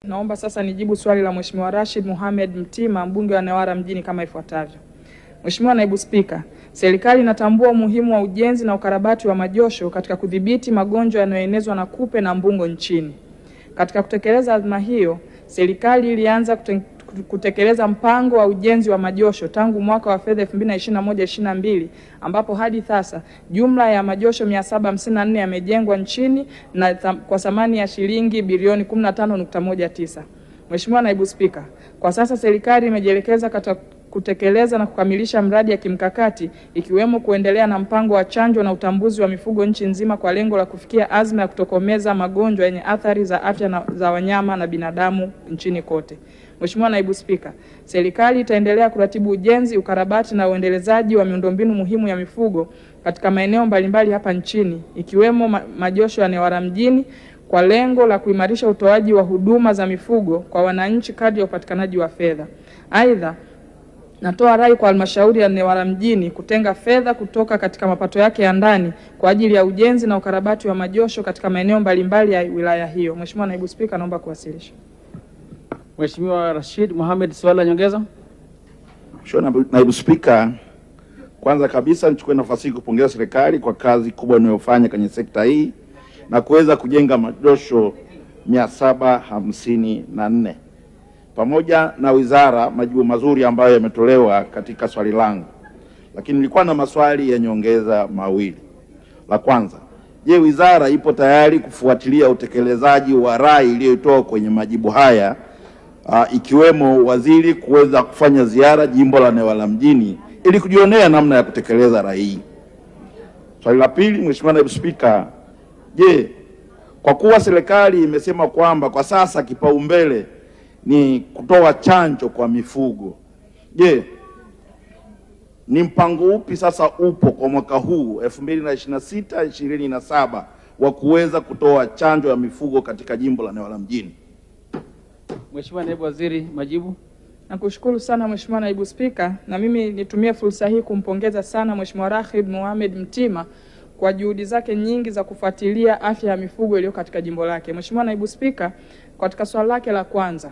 Naomba sasa nijibu swali la Mheshimiwa Rashid Mohamed Mtima, mbunge wa Newala mjini kama ifuatavyo. Mheshimiwa Naibu Spika, serikali inatambua umuhimu wa ujenzi na ukarabati wa majosho katika kudhibiti magonjwa yanayoenezwa na kupe na mbungo nchini. Katika kutekeleza azma hiyo, serikali ilianza kutekeleza mpango wa ujenzi wa majosho tangu mwaka wa fedha 2021/22 ambapo hadi sasa jumla ya majosho 754 yamejengwa nchini na kwa thamani ya shilingi bilioni 15.19. Mheshimiwa Naibu Spika, kwa sasa serikali imejielekeza katika kutekeleza na kukamilisha mradi ya kimkakati ikiwemo kuendelea na mpango wa chanjo na utambuzi wa mifugo nchi nzima kwa lengo la kufikia azma ya kutokomeza magonjwa yenye athari za afya za wanyama na binadamu nchini kote. Mheshimiwa Naibu Spika, serikali itaendelea kuratibu ujenzi, ukarabati na uendelezaji wa miundombinu muhimu ya mifugo katika maeneo mbalimbali hapa nchini ikiwemo majosho ya Newala mjini kwa lengo la kuimarisha utoaji wa huduma za mifugo kwa wananchi kadri ya upatikanaji wa fedha. Aidha, natoa rai kwa halmashauri ya Newala mjini kutenga fedha kutoka katika mapato yake ya ndani kwa ajili ya ujenzi na ukarabati wa majosho katika maeneo mbalimbali ya wilaya hiyo. Mheshimiwa Naibu Spika, naomba kuwasilisha. Mheshimiwa Rashid Mohamed, swali la nyongeza. Mheshimiwa Naibu Spika, kwanza kabisa nichukue nafasi hii kupongeza serikali kwa kazi kubwa inayofanya kwenye sekta hii na kuweza kujenga majosho 754. Pamoja na wizara majibu mazuri ambayo yametolewa katika swali langu. Lakini nilikuwa na maswali ya nyongeza mawili. La kwanza, je, wizara ipo tayari kufuatilia utekelezaji wa rai iliyotoa kwenye majibu haya ikiwemo waziri kuweza kufanya ziara jimbo la Newala mjini ili kujionea namna ya kutekeleza rai hii? Swali la pili, Mheshimiwa Naibu Spika, je, kwa kuwa serikali imesema kwamba kwa sasa kipaumbele ni kutoa chanjo kwa mifugo, je, ni mpango upi sasa upo kwa mwaka huu 2026/27 wa kuweza kutoa chanjo ya mifugo katika jimbo la Newala mjini? Mheshimiwa Naibu Waziri, majibu. Nakushukuru sana Mheshimiwa Naibu Spika, na mimi nitumie fursa hii kumpongeza sana Mheshimiwa Rashid Mohamed Mtima kwa juhudi zake nyingi za kufuatilia afya ya mifugo iliyo katika jimbo lake. Mheshimiwa Naibu Spika, katika swali lake la kwanza,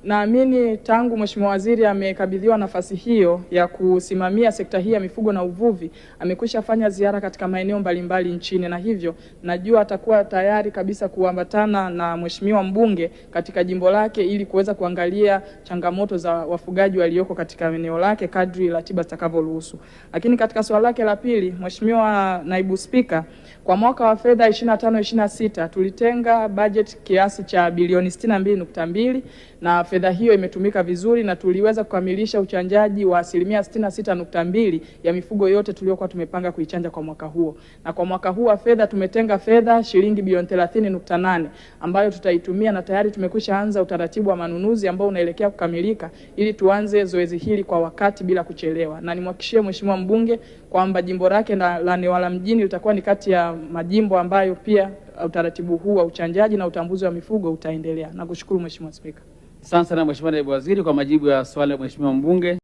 naamini tangu Mheshimiwa Waziri amekabidhiwa nafasi hiyo ya kusimamia sekta hii ya mifugo na uvuvi, amekwisha fanya ziara katika maeneo mbalimbali nchini, na hivyo najua atakuwa tayari kabisa kuambatana na Mheshimiwa mbunge katika jimbo lake ili kuweza kuangalia changamoto za wafugaji walioko katika eneo lake kadri ratiba zitakavyoruhusu. Lakini katika swali lake la pili, Mheshimiwa Naibu Spika, kwa mwaka wa fedha 25/26 tulitenga budget kiasi cha bilioni 62.2 na fedha hiyo imetumika vizuri na tuliweza kukamilisha uchanjaji wa 66.2% ya mifugo yote tuliyokuwa tumepanga kuichanja kwa mwaka huo. Na kwa mwaka huu wa fedha tumetenga fedha shilingi bilioni 30.8 ambayo tutaitumia na tayari tumekwisha anza utaratibu wa manunuzi ambao unaelekea kukamilika ili tuanze zoezi hili kwa wakati bila kuchelewa. Na nimhakikishie Mheshimiwa mbunge kwamba jimbo lake la Newala mjini litakuwa ni kati ya majimbo ambayo pia utaratibu huu wa uchanjaji na utambuzi wa mifugo utaendelea. Nakushukuru Mheshimiwa Spika. Asante sana Mheshimiwa Naibu Waziri kwa majibu ya swali la Mheshimiwa mbunge.